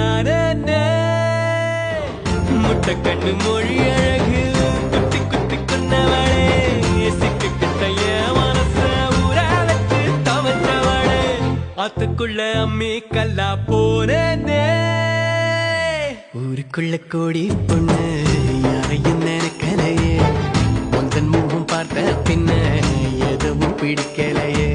ஆனே முட்டை கண்ணு மொழி அழகு குத்தி குத்தி கொன்னவளே சிக்கிட்ட என் மனச ஊற வச்சு தவச்சவளே அதுக்குள்ள அம்மி கல்லா போனே ஊருக்குள்ள கோடி பொண்ணு யாரையும் நினைக்கலையே உந்தன் முகம் பார்த்த பின்ன எதுவும் பிடிக்கலையே